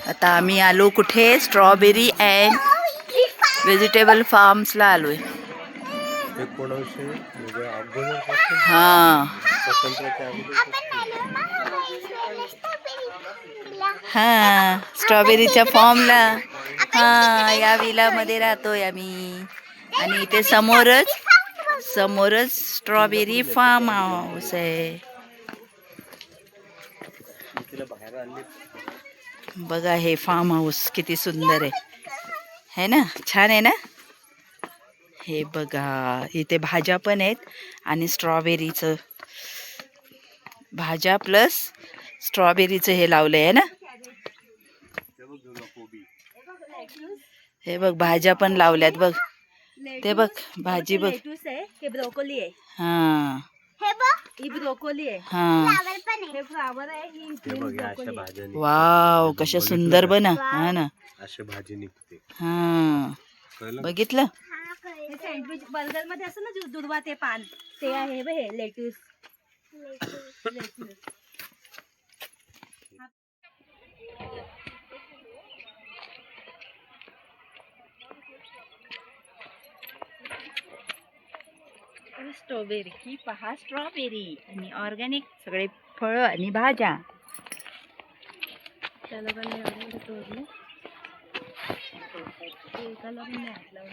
आता आम्ही आलो कुठे, स्ट्रॉबेरी अँड व्हेजिटेबल फार्म्सला आलोय. हा हा स्ट्रॉबेरीच्या फॉर्मला. हा या विलामध्ये राहतोय आम्ही. आणि इथे समोरच स्ट्रॉबेरी फार्म हाऊस आहे. बघा हे फार्म हाऊस किती सुंदर आहे ना, छान आहे ना. हे बघा इथे भाज्या पण आहेत आणि स्ट्रॉबेरीचं भाज्या प्लस स्ट्रॉबेरीचं हे लावलंय आहे ना. हे बघ भाज्या पण लावल्यात बघ. ते बघ भाजी बघ. हे ब्रोकोली आहे. हा ही ब्रोकोली आहे. हा हे फ्लावर आहे. ही वाव कशा सुंदर बना. हा ना अशी भाजी निघते. हा बघितलं. हे सँडविच बर्गर मध्ये असं ना दुर्वा ते पान ते आहे बघ. हे लेट्यूस. स्ट्रॉबेरी ही पहा, स्ट्रॉबेरी आणि ऑर्गॅनिक सगळे फळं आणि भाज्या. त्याला पण नाही तोडलं. एकाला पण नाही हात लावून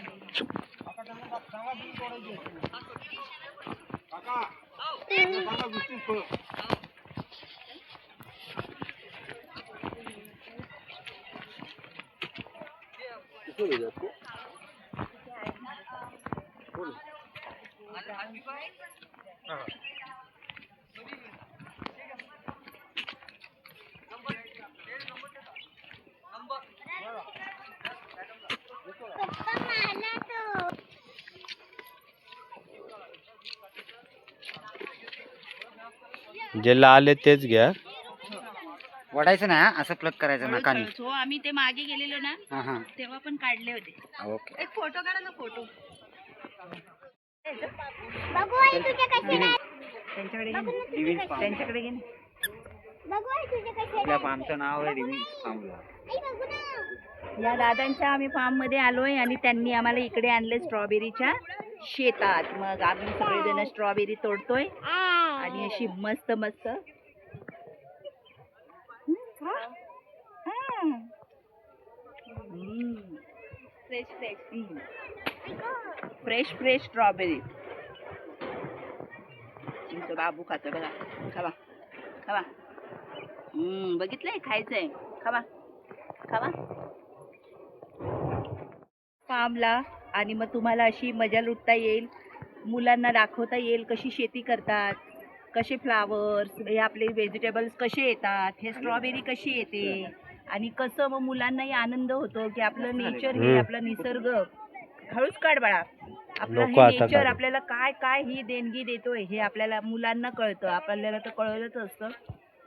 जे लाल आहे तेच घ्या. वडायचं ना, असं प्लग करायचं नाकाने. हो आम्ही ते मागे गेलेलो ना तेव्हा पण काढले होते. ओके. एक फोटो काढा ना. फोटो त्यांच्याकडे घे ना. आपल्या फार्मचं नाव आहे रिव्हिंग फार्मला. या दादांच्या आम्ही फार्म मध्ये आलोय आणि त्यांनी आम्हाला इकडे आणले स्ट्रॉबेरीच्या शेतात. मग आम्ही सगळेजण स्ट्रॉबेरी तोडतोय आणि अशी मस्त मस्त फ्रेश स्ट्रॉबेरी. तुमचं बाबू खातोय बघा. खावा खावा. बघितलंय खायचंय. खावा खावा. फार्मला आणि मग तुम्हाला अशी मजा लुटता येईल. मुलांना दाखवता येईल कशी शेती करतात, कसे फ्लावर्स हे आपले व्हेजिटेबल्स कसे येतात, हे स्ट्रॉबेरी कशी येते आणि कसं मग मुलांनाही आनंद होतो की आपलं नेचर हे आपलं निसर्ग. हळूच काढ बाळा. आपलं हे नेचर आपल्याला काय काय ही देणगी देतोय हे आपल्याला मुलांना कळतं. आपल्याला तर कळलंच असतं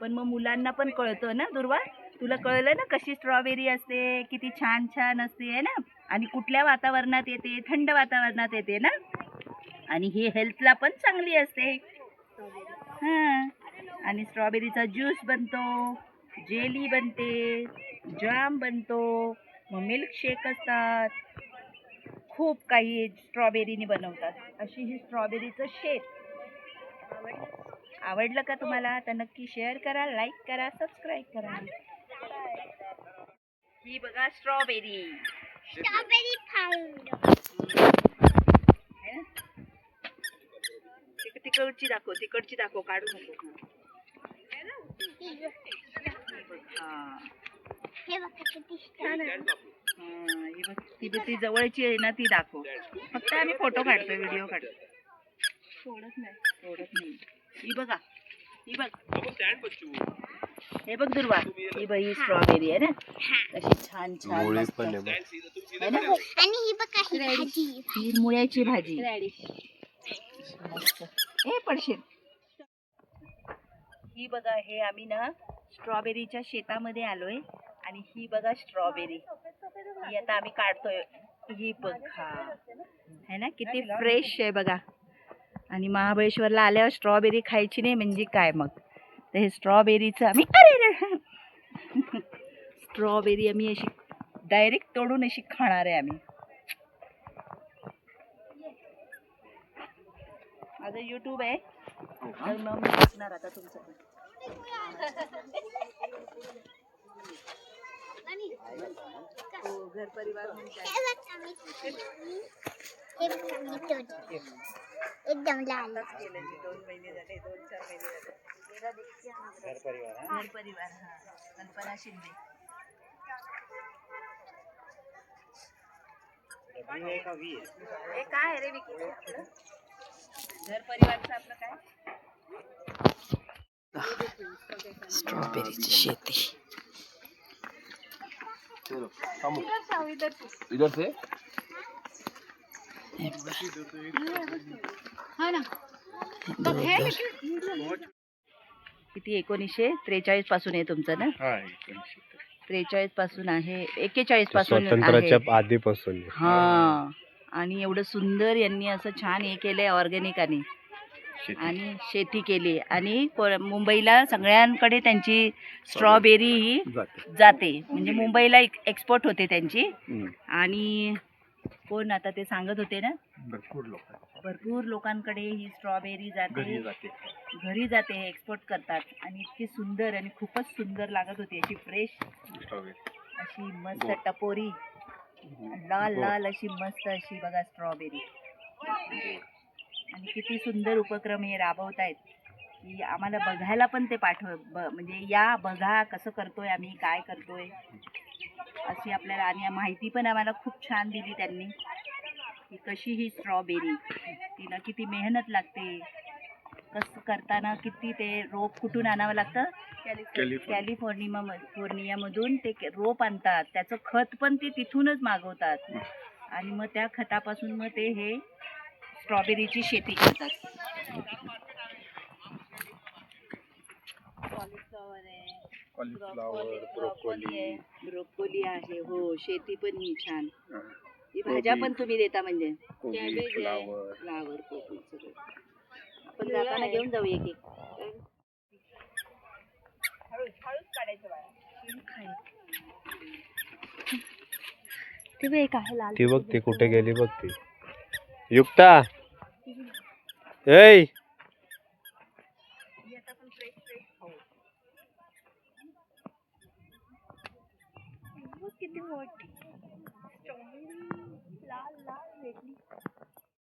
पण मग मुलांना पण कळतं ना. दुर्वा तुला कळलं ना कशी स्ट्रॉबेरी असते, किती छान छान असते आहे ना. आणि कुठल्या वातावरणात येते, थंड वातावरणात येते ना. आणि ही हेल्थला पण चांगली असते. हां आणि स्ट्रॉबेरीचा ज्यूस बनतो, जेली बनते, जाम बनतो, मग मिल्कशेक असतात. खूप काही स्ट्रॉबेरीने बनवतात. अशी ही स्ट्रॉबेरीचं शेत. आवडलं का तुम्हाला तर नक्की शेअर करा, लाईक करा, सबस्क्राईब करा. ही बघा स्ट्रॉबेरी तिकडची दाखव काढू नको. ती जवळची आहे ना ती दाखव. फक्त आम्ही फोटो काढतोय, व्हिडिओ काढतो. सोडत नाही. ही बघा हे बघ दुर्वा. ही बाई स्ट्रॉबेरी आहे ना कशी छान छान आहे ना. ही मुळ्याची भाजी. हे पडशील. ही बघा हे आम्ही ना स्ट्रॉबेरीच्या शेतामध्ये आलोय आणि ही बघा स्ट्रॉबेरी ही आता आम्ही काढतोय. ही बघा है ना किती फ्रेश आहे बघा. आणि महाबळेश्वरला आल्यावर स्ट्रॉबेरी खायची नाही म्हणजे काय मग. तर हे स्ट्रॉबेरीचं आम्ही स्ट्रॉबेरी आम्ही अशी डायरेक्ट तोडून अशी खाणार आहे आम्ही. माझं YouTube आहे तर मग मी बघणार आता तुमचं. हो, घर परिवार म्हणून एकदम लाल. 2 महिने झाले, 2-4 महिने झाले. घर परिवार हा, कल्पना शिंदे. हे काय आहे रे विकी आपलं? घर परिवारचं आपलं काय? स्ट्रॉबेरीची शेती. किती 1943 पासून आहे तुमचं ना? 43 पासून आहे, 41 पासून आहे. स्वातंत्र्याच्या आधीपासून. हा, आणि एवढं सुंदर यांनी असं छान हे केलंय ऑर्गॅनिक आणि शेती केली. आणि मुंबईला सगळ्यांकडे त्यांची स्ट्रॉबेरी ही जाते, म्हणजे मुंबईला एक्सपोर्ट होते त्यांची. आणि कोण आता ते सांगत होते ना, भरपूर लोकांकडे ही स्ट्रॉबेरी जाते, घरी जाते, एक्सपोर्ट करतात. आणि इतकी सुंदर आणि खूपच सुंदर लागत होती, अशी फ्रेश अशी मस्त टपोरी लाल लाल अशी मस्त अशी बघा स्ट्रॉबेरी. आणि किती सुंदर उपक्रम हे राबवतायत की आम्हाला बघायला पण ते म्हणजे या बघा कसं करतोय आम्ही, काय करतोय अशी आपल्याला. आणि माहिती पण आम्हाला खूप छान दिली त्यांनी की कशी ही स्ट्रॉबेरी, तिला किती मेहनत लागते, कसं करताना किती ते रोप कुठून आणावं लागतं, कॅलिफोर्नियामधून ते रोप आणतात, त्याचं खत पण ते तिथूनच मागवतात. आणि मग त्या खतापासून मग ते हे स्ट्रॉबेरीची शेती करतात. ब्रोकोली आहे, हो, शेती पण ही छान. ही भाज्या पण तुम्ही देता म्हणजे कॅबेज आहे, फ्लावर, कोबी सगळं. आपण जाताना घेऊन जाऊ एक एक. हळूच काढायचं बाळा. ती बघ, ती कुठे गेली बघ ती. युक्ता, ए किती मोठी स्ट्रॉबेरी लाल लाल भेटली.